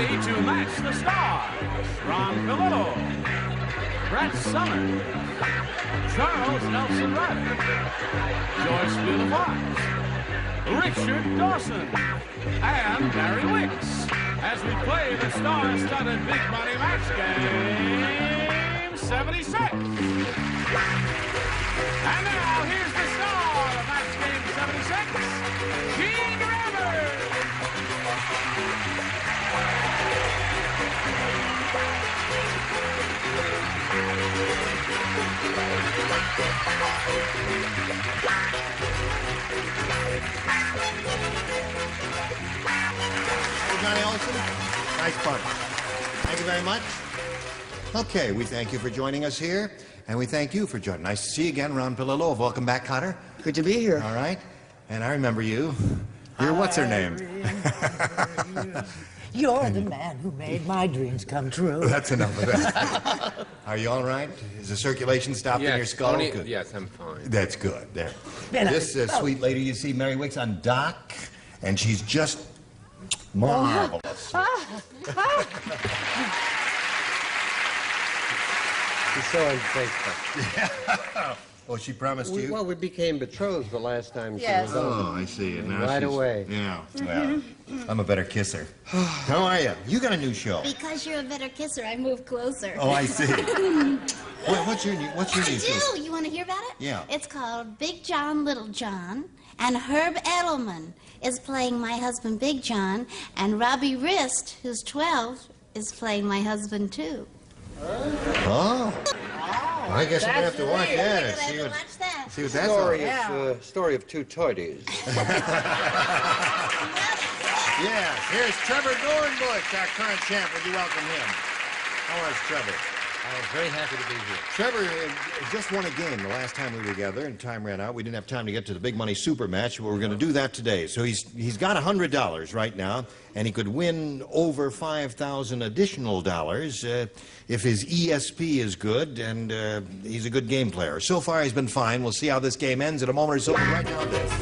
ready to match the stars. Ron Palillo, Brett Summers, Charles Nelson Riley, Joyce Bulifant, Richard Dawson, and Barry Wickes as we play the star-studded big money match game 76. And now here's the star of match game 76, Gene Rivers. Johnny Olson, nice punch. Thank you very much. Okay, we thank you for joining us here, and we thank you for joining. Nice to see you again, Ron Palillo. Welcome back, Cotter. Good to be here. All right, and I remember you. You're what's her name? You're the man who made my dreams come true. That's enough of that. Are you all right? Is the circulation stopped in your skull? Good. Yes, I'm fine. That's good. There. This sweet lady you see, Mary Wickes, on dock, and she's just marvelous. She's so unfaithful. Yeah. Oh, she promised you? Well, we became betrothed the last time she Yes. was on. Oh, I see. And now Right away. Yeah. Well, I'm a better kisser. How are you? You got a new show. Because you're a better kisser, I move closer. Oh, I see. What's your new I show? do. You want to hear about it? Yeah. It's called Big John, Little John, and Herb Edelman is playing my husband, Big John, and Robbie Wrist, who's 12, is playing my husband, too. Oh. Well, I guess I'm going to have to watch that and see what, Watch that. see what that's all Story, about. story of two toadies. Yes, here's Trevor Dornbush, our current champ. Would you welcome him? How was Trevor? I was very happy to be here. Trevor just won a game the last time we were together, and time ran out. We didn't have time to get to the big money super match, but we're going to do that today. So he's got $100 right now, and he could win over $5,000 additional dollars if his ESP is good, and he's a good game player. So far, he's been fine. We'll see how this game ends in a moment or so. But right now, this.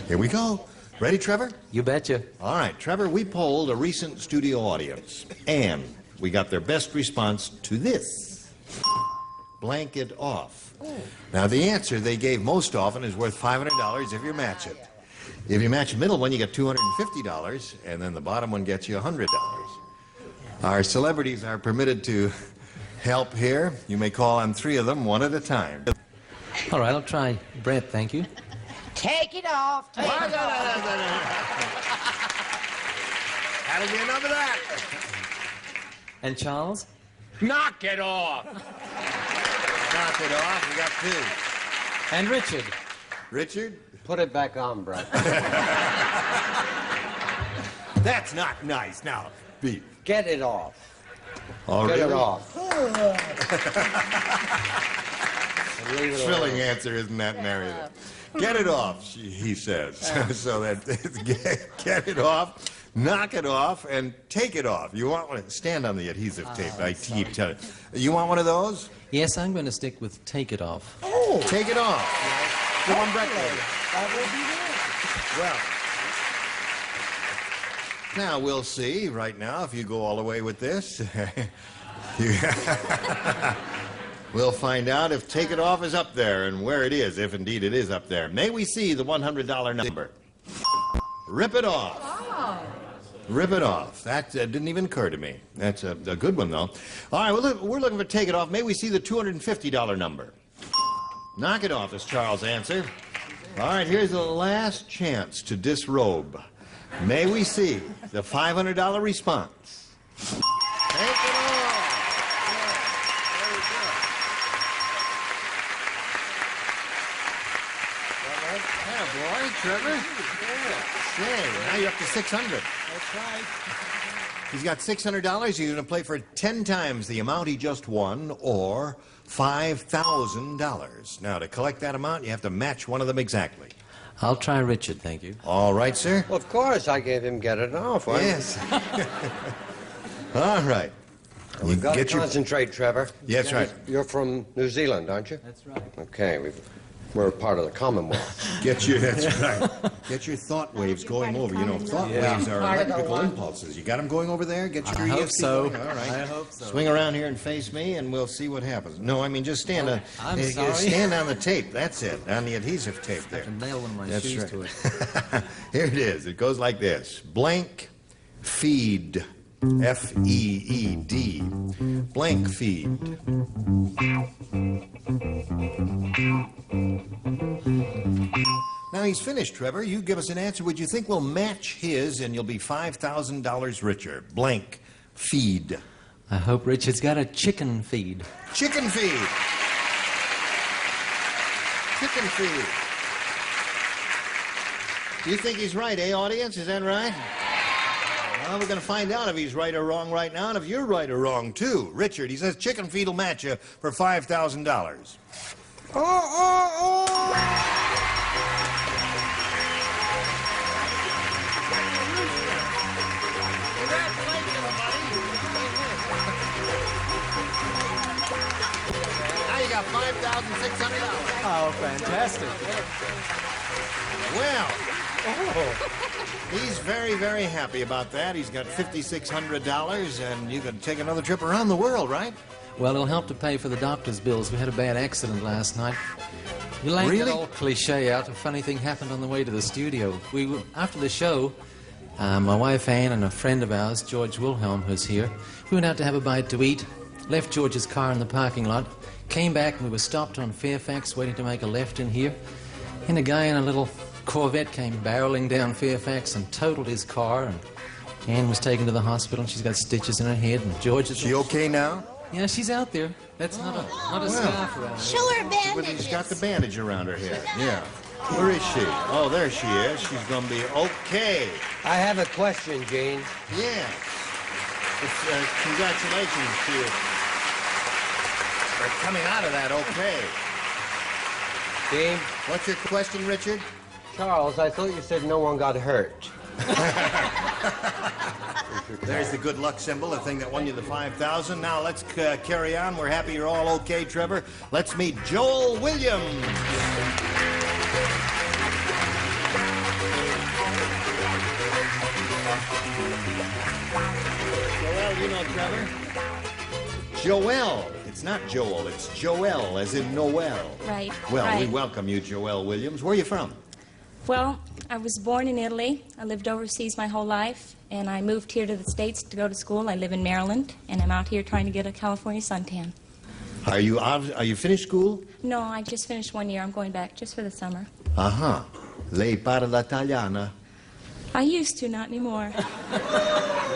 Here we go. Ready, Trevor? You betcha. All right, Trevor, we polled a recent studio audience, and we got their best response to this. Blank it off. Now, the answer they gave most often is worth $500 if you match it. If you match the middle one, you get $250, and then the bottom one gets you $100. Our celebrities are permitted to help here. You may call on 3 of them, one at a time. All right, I'll try Brett, thank you. Take it off. Take it off. That'll be enough of that. And Charles? Knock it off. Knock it off. We got 2. And Richard? Richard? Put it back on, Brett. That's not nice. Now, Beat. Get it off. Oh, Get really? it off. And leave it Thrilling alone. answer, isn't that, Mary? Get it off, he says. So that get it off, knock it off, and take it off. You want one? Stand on the adhesive tape. I keep telling you. You want one of those? Yes, I'm going to stick with take it off. Oh, take it off. The one Brett gave you. That will be good. Well, now we'll see. Right now, if you go all the way with this, we'll find out if Take It Off is up there and where it is, if indeed it is up there. May we see the $100 number? Rip it off. Oh. Rip it off. That didn't even occur to me. That's a good one, though. All right, we're looking for Take It Off. May we see the $250 number? Knock it off is Charles' answer. All right, here's the last chance to disrobe. May we see the $500 response? Take it off. Boy, Trevor. Say, now you're up to $600. That's right. He's got $600. He's going to play for 10 times the amount he just won, or $5,000. Now, to collect that amount, you have to match one of them exactly. I'll try Richard, thank you. All right, sir? Well, of course, I gave him Get It Off. Yes. All right. We've got to get your... concentrate, Trevor. Yeah, that's right. You're from New Zealand, aren't you? That's right. Okay. We're part of the Commonwealth. That's right. Get your thought waves going over. You know, thought waves are electrical impulses. You got them going over there? Get your I hope ESP so. going. All right. I hope so. Swing around here and face me, and we'll see what happens. No, I mean, just stand on. I'm sorry. Stand on the tape. That's it. On the adhesive tape I there. can nail one of my That's shoes right. to it. Here it is. It goes like this. Blank feed. F-E-E-D. Blank feed. Now he's finished, Trevor. You give us an answer which you think will match his, and you'll be $5,000 richer. Blank feed. I hope Richard's got a chicken feed. Chicken feed. Chicken feed. You think he's right, eh, audience? Is that right? Well, we're going to find out if he's right or wrong right now, and if you're right or wrong, too. Richard, he says chicken feed will match you for $5,000. Now you got $5,600. Oh, fantastic. Well, he's very, very happy about that. He's got $5,600, and you can take another trip around the world, right? Well, it'll help to pay for the doctor's bills. We had a bad accident last night. You laid Really? that old cliche out. A funny thing happened on the way to the studio. After the show, my wife Ann and a friend of ours, George Wilhelm, who's here, we went out to have a bite to eat, left George's car in the parking lot, came back, and we were stopped on Fairfax waiting to make a left in here, and a guy in a little Corvette came barreling down Fairfax and totaled his car, and Ann was taken to the hospital, and she's got stitches in her head, and George is... She okay now? Yeah, she's out there. That's not a scarf around her. Show her Well, bandages. he's got the bandage around her head. Yeah. Where is she? Oh, there she is. She's going to be okay. I have a question, Jane. Yeah. Congratulations to you for coming out of that okay. Jane, What's your question, Richard? Charles, I thought you said no one got hurt. There's the good luck symbol, the thing that won you the $5,000. Now let's carry on. We're happy you're all okay, Trevor. Let's meet Joel Williams. Joel, you know Trevor? Joel. It's not Joel, it's Joel, as in Noel. Right. Well, we right. welcome you, Joel Williams. Where are you from? Well, I was born in Italy. I lived overseas my whole life, and I moved here to the States to go to school. I live in Maryland, and I'm out here trying to get a California suntan. Are you finished school? No, I just finished 1 year. I'm going back just for the summer. Uh-huh. Lei parla italiana. I used to, not anymore.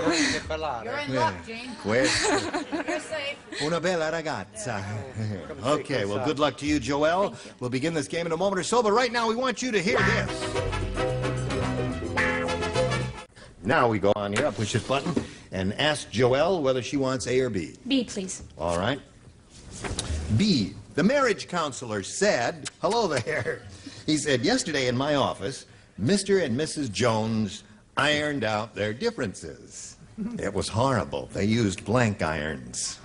You're in luck, Gene. Questa. You're safe. Una bella ragazza. Okay, well, good luck to you, Joel. We'll begin this game in a moment or so, but right now we want you to hear this. Now we go on here, I'll push this button, and ask Joelle whether she wants A or B. B, please. All right. B, the marriage counselor said, hello there. He said, yesterday in my office, Mr. and Mrs. Jones ironed out their differences. It was horrible. They used blank irons.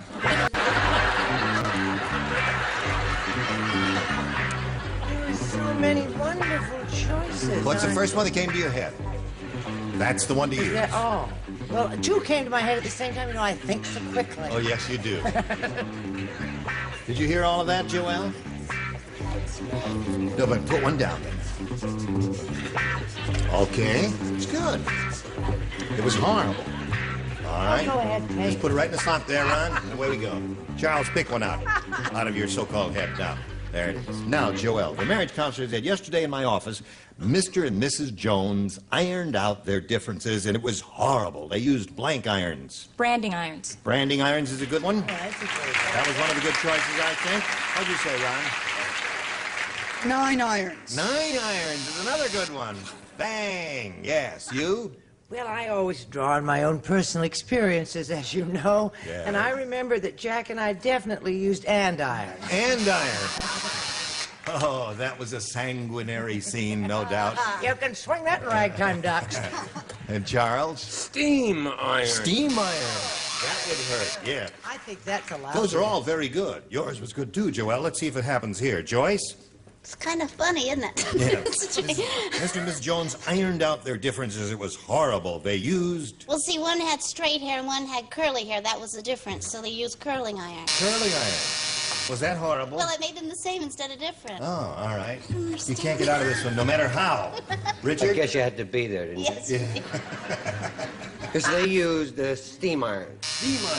There's so many wonderful choices. What's the aren't first one that came to your head? That's the one to use. there? Oh, well, two came to my head at the same time. You know, I think so quickly. Oh, yes, you do. Did you hear all of that, Joelle? No, but put one down then. Okay, it's good. It was horrible. All right. Go ahead, Just Kate. put it right in the slot there, Ron, and away we go. Charles, pick one out of your so-called head now. There it is. Now, Joelle, the marriage counselor said yesterday in my office, Mr. and Mrs. Jones ironed out their differences, and it was horrible. They used blank irons. Branding irons. Branding irons is a good one. Yeah, that's a great one. That was one of the good choices, I think. What'd you say, Ron? 9 irons. 9 irons is another good one. Bang. Yes. You? Well, I always draw on my own personal experiences, as you know. Yeah. And I remember that Jack and I definitely used andirons. Andiron. Oh, that was a sanguinary scene, no doubt. You can swing that in ragtime ducks. And Charles? Steam iron. Steam iron. That would hurt. Yeah. I think that's allowed. Those are all very good. Yours was good too, Joelle. Let's see if it happens here. Joyce? It's kind of funny, isn't it? Yeah. Mr. and Miss Jones ironed out their differences. It was horrible. They used... Well, see, one had straight hair and one had curly hair. That was the difference. So they used curling iron. curling iron. Was that horrible? Well, it made them the same instead of different. Oh, all right. You can't get out of this one no matter how. Richard? I guess you had to be there, didn't Yes. you? Because they used steam iron. Steam iron.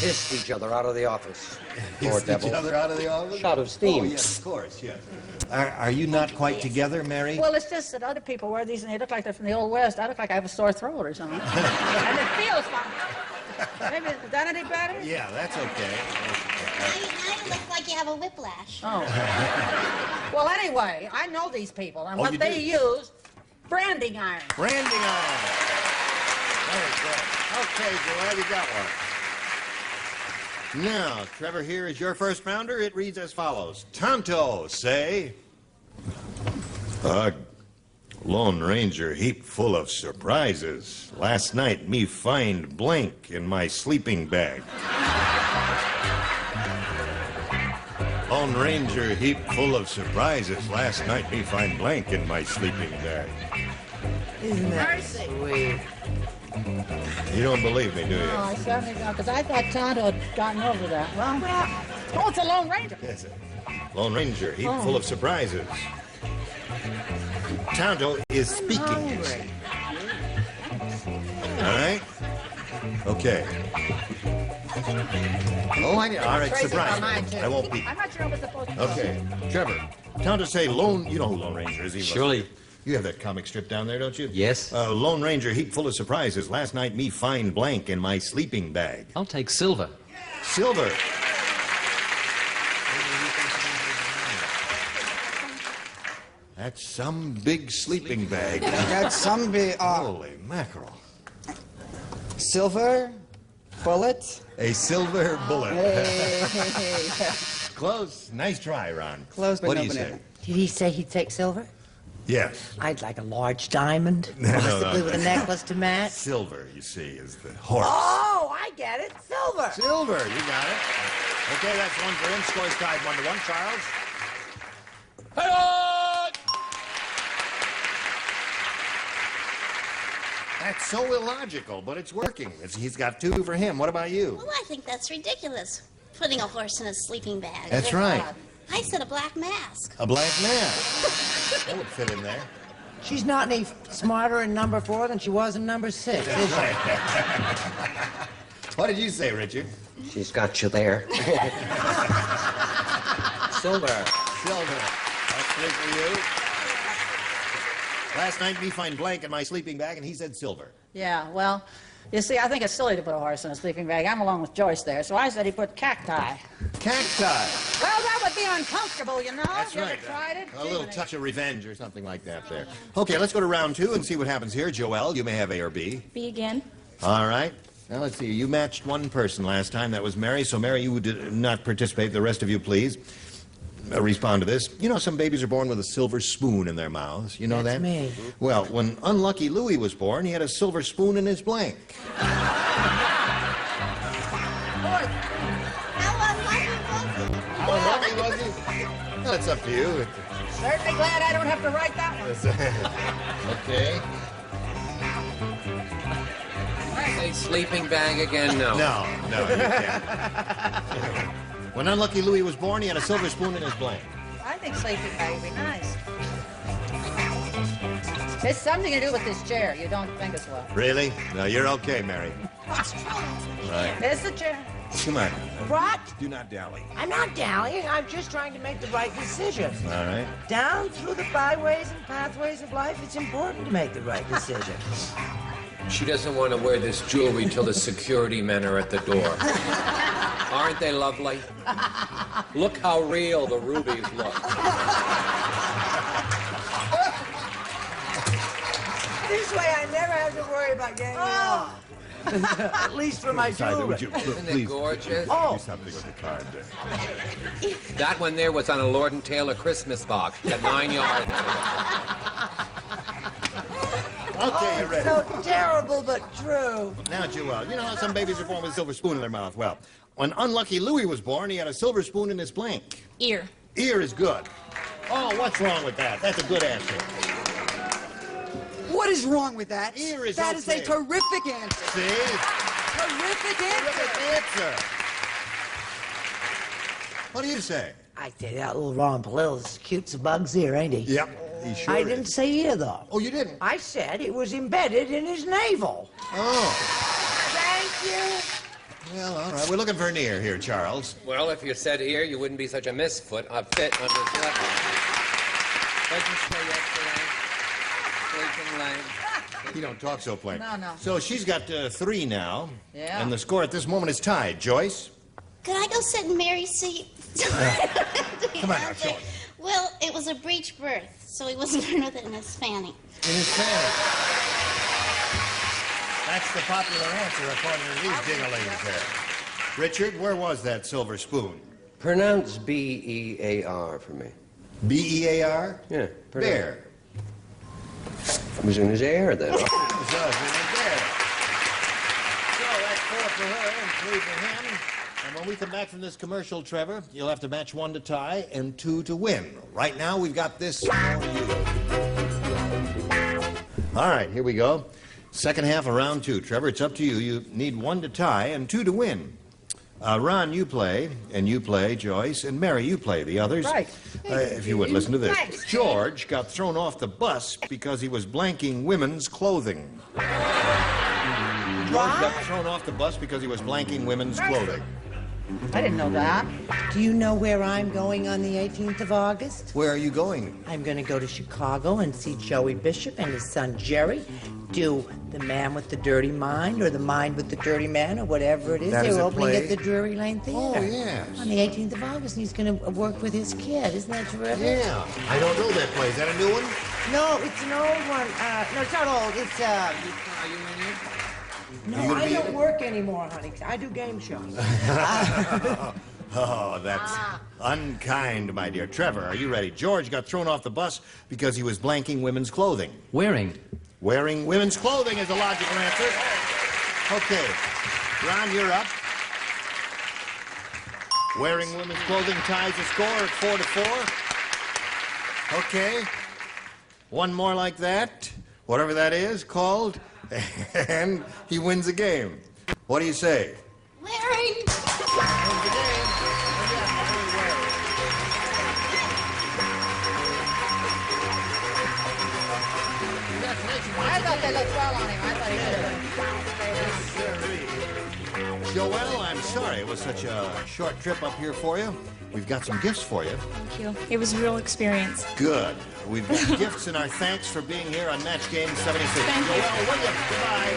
Hissed each other out of the office. Poor Hissed each devils. other out of the office? Shot of steam. Oh, yes, of course, yes. Are you not quite together, Mary? Well, it's just that other people wear these and they look like they're from the Old West. I look like I have a sore throat or something. And it feels fine. Maybe, is that any better? Yeah, that's okay. Now you look like you have a whiplash. Oh. Well, anyway, I know these people, and Oh, what you they do? use, branding iron. Branding iron. Very good. Okay, Joel, you got one. Now, Trevor, here is your first rounder. It reads as follows. Tonto, say... Lone Ranger heap full of surprises. Last night me find blank in my sleeping bag. Lone Ranger heap full of surprises. Last night me find blank in my sleeping bag. Isn't that sweet? You don't believe me, do you? Oh, I certainly don't, because I thought Tonto had gotten over that. Well, oh, it's a Lone Ranger. Yes, sir. Lone Ranger heap full of surprises. Tonto is speaking. You see. All right? Okay. Oh, I know. All right, Crazy surprise about mine, me. too. I won't be. I'm not sure I was supposed to. Okay, Trevor. Tonto say Lone... You know who Lone Ranger is, Surely. You have that comic strip down there, don't you? Yes. Lone Ranger heap full of surprises. Last night me find blank in my sleeping bag. I'll take Silver. Silver. That's some big sleeping bag. Got some big, Holy mackerel. silver bullet. A silver bullet. Hey. Close. Nice try, Ron. Close, but what no do you banana. say? Did he say he'd take silver? Yes. I'd like a large diamond, No, possibly no. with a necklace to match. Silver, you see, is the horse. Oh, I get it. Silver. Silver, you got it. Okay, that's one for him. Scores tied 1-1. Charles? That's so illogical, but it's working. He's got 2 for him. What about you? Well, I think that's ridiculous. Putting a horse in a sleeping bag. That's right. I said a black mask. A black mask. That would fit in there. She's not any smarter in number 4 than she was in number 6, is she? What did you say, Richard? She's got you there. Silver. Silver. That's 3 for you. Last night, me find blank in my sleeping bag, and he said silver. Yeah, well, you see, I think it's silly to put a horse in a sleeping bag. I'm along with Joyce there, so I said he put cacti. Cacti. Well, that would be uncomfortable, you know. That's you right. ever tried it? A little touch of revenge or something like that there. Okay, let's go to round 2 and see what happens here. Joelle, you may have A or B. B again. All right. Now, let's see. You matched one person last time. That was Mary. So, Mary, you did not participate. The rest of you, please. Respond to this. You know, some babies are born with a silver spoon in their mouths. You know That's that? me. Well, when unlucky Louis was born, he had a silver spoon in his blank. How unlucky was he? Well, it's up to you. Certainly glad I don't have to write that one. Okay. Say sleeping bag again? No. No, you can't. When unlucky Louis was born, he had a silver spoon in his blank. I think sleeping bag would be nice. It's something to do with this chair. You don't think as well. Really? No, you're okay, Mary. Right. It's the chair. Come on. What? Do not dally. I'm not dallying. I'm just trying to make the right decision. All right. Down through the byways and pathways of life, it's important to make the right decision. She doesn't want to wear this jewelry till the security men are at the door. Aren't they lovely? Look how real the rubies look. This way, I never have to worry about getting it off. At least for my jewelry. Isn't it gorgeous? Oh, Do something with the card there. That one there was on a Lord and Taylor Christmas box at 9 yards. Okay, you're ready. so terrible but true. Now, Joelle, you know how some babies are born with a silver spoon in their mouth? Well, when unlucky Louis was born, he had a silver spoon in his blank. Ear. Ear is good. Oh, what's wrong with that? That's a good answer. What is wrong with that? Ear is That is okay. a terrific answer. See? Terrific answer. Terrific answer. What do you say? I tell you, that little Ron Palillo's cute as a bug's ear, ain't he? Yep, he sure I is. didn't say ear, though. Oh, you didn't? I said it was embedded in his navel. Oh. Thank you. Well, all right. We're looking for an ear here, Charles. Well, if you said ear, you wouldn't be such a misfit. A fit on this level. What'd you say yesterday? Sleeping lame. You don't talk so plain. No. So she's got 3 now. Yeah. And the score at this moment is tied. Joyce? Could I go sit in Mary's seat? Come on now, show it. Well, it was a breech birth, so he wasn't born with it in his fanny. In his family. That's the popular answer according to these ding-a-lings there. Richard, where was that silver spoon? Pronounce B-E-A-R for me. B-E-A-R? Yeah. Bear. It was in his air then. So that's 4 for her and 3 for him. And when we come back from this commercial, Trevor, you'll have to match 1 to tie and 2 to win. Right now, we've got this for you. All right, here we go. Second half of round 2. Trevor, it's up to you. You need 1 to tie and 2 to win. Ron, you play, and you play, Joyce, and Mary, you play. The others, Right. If you would, listen to this. Thanks. George got thrown off the bus because he was blanking women's clothing. George got thrown off the bus because he was blanking women's clothing. I didn't know that. Do you know where I'm going on the 18th of August? Where are you going? I'm going to go to Chicago and see Joey Bishop and his son Jerry do The Man with the Dirty Mind or The Mind with the Dirty Man or whatever it is. That is They're a opening play? at the Drury Lane Theater. Oh, yes. On the 18th of August, and he's going to work with his kid. Isn't that terrific? Yeah. I don't know that play. Is that a new one? No, it's an old one. No, it's not old. It's, Are you in here? No, You gonna I be- don't work anymore, honey. I do game shows. Oh, that's unkind, my dear. Trevor, are you ready? George got thrown off the bus because he was blanking women's clothing. Wearing. Wearing women's clothing is a logical answer. Okay. Ron, you're up. Wearing women's clothing ties the score at 4 to 4. Okay. 1 more like that, whatever that is called, and he wins the game. What do you say? Wearing. I thought they looked well on him. I thought he did. Joelle, I'm sorry it was such a short trip up here for you. We've got some gifts for you. Thank you. It was a real experience. Good. We've got gifts and our thanks for being here on Match Game 76. Thank you. Joelle Williams, goodbye.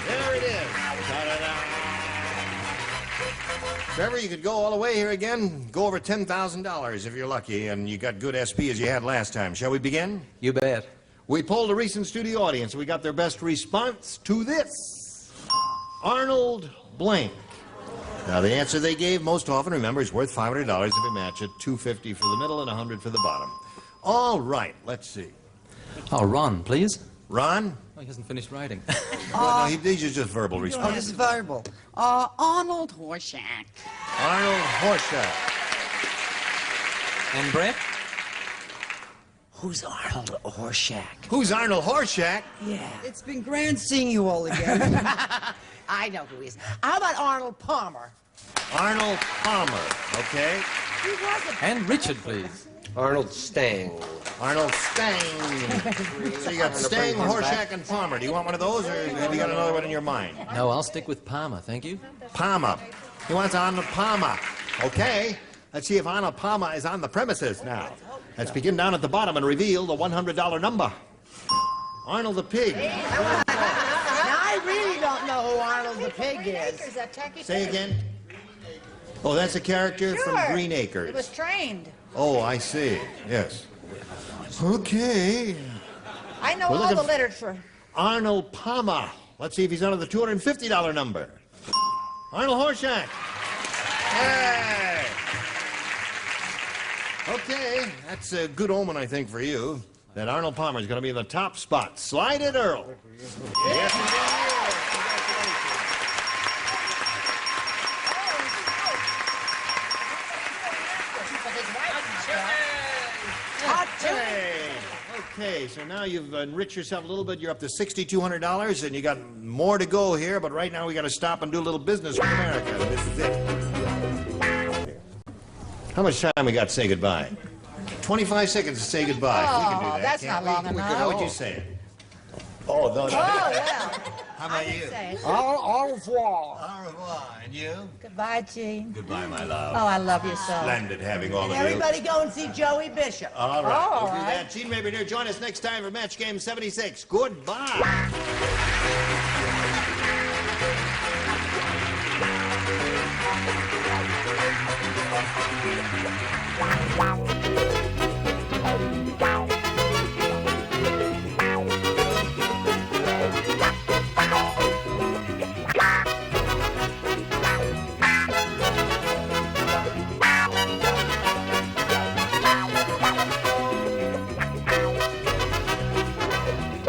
There it is. Ta-da-da. Trevor, you could go all the way here again. Go over $10,000 if you're lucky, and you got good SP as you had last time. Shall we begin? You bet. We polled a recent studio audience. We got their best response to this. Arnold Blank. Now, the answer they gave most often, remember, is worth $500 if you match it. $250 for the middle and $100 for the bottom. All let's see. Oh, Ron, please. Ron? Oh, he hasn't finished writing. Well, no, these are just verbal Oh, responses. this is valuable. Arnold Horshack. Arnold Horshack. And Brett? Who's Arnold Horshack? Who's Arnold Horshack? Yeah. It's been grand seeing you all again. I know who he is. How about Arnold Palmer? Arnold Palmer, okay? He wasn't. And Richard, please. Arnold Stang. Arnold Stang. So you got Stang, Horshack, and Palmer. Do you want one of those, or have you got another one in your mind? No, I'll stick with Palmer, thank you. Palmer. He wants Arnold Palmer. Okay. Let's see if Arnold Palmer is on the premises now. Let's begin down at the bottom and reveal the $100 number. Arnold the Pig. Now, I really don't know who Arnold the Pig is. Is that tacky? Say again. Oh, that's a character from Green Acres. It was trained. Oh, I see. Yes. Okay. I know We're all looking the for- literature. Arnold Palmer. Let's see if he's under the $250 number. Arnold Horshack. Hey. Okay, that's a good omen, I think, for you. That Arnold Palmer is going to be in the top spot. Slide it, Earl. Yes, indeed. Okay, so now you've enriched yourself a little bit. You're up to $6,200, and you got more to go here, but right now we got to stop and do a little business with America. This is it. How much time we got to say goodbye? 25 seconds to say goodbye. We can do that. that's can't not long we? enough. How would you say it? Oh, no, no. Oh, well. How about you? Au revoir. Au revoir. And you? Goodbye, Gene. Goodbye, my love. Oh, I love you so. Splendid having all And of you. everybody go and see Joey Bishop. All right, All we'll do right. that. Gene Rabineau, join us next time for Match Game 76. Goodbye. Wow.